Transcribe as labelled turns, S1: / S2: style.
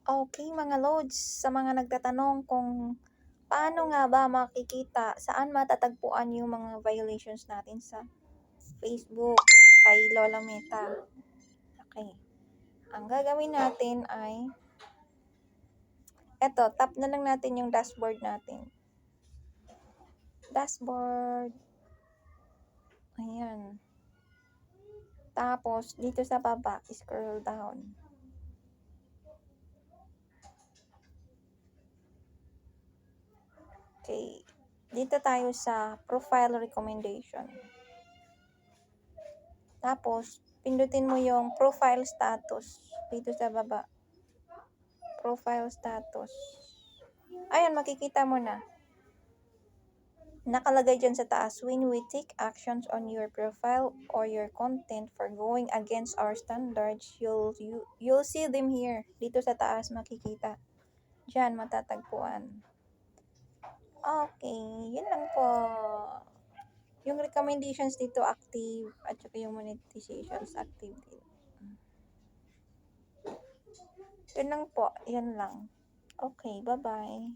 S1: Okay, mga loads, sa mga nagtatanong kung paano nga ba makikita, saan matatagpuan yung mga violations natin sa Facebook kay Lola Meta. Okay. Ang gagawin natin ay eto, tap na lang natin yung dashboard natin. Dashboard. Ayan. Tapos, dito sa baba, scroll down. Okay. Dito tayo sa profile recommendation. Tapos, pindutin mo yung profile status dito sa baba. Profile status. Ayan, makikita mo na. Nakalagay dyan sa taas, when we take actions on your profile or your content for going against our standards, you'll see them here. Dito sa taas makikita. Diyan matatagpuan. Okay, yun lang po. Yung recommendations dito active at saka yung monetizations active din. Yun lang po, yan lang. Okay, bye-bye.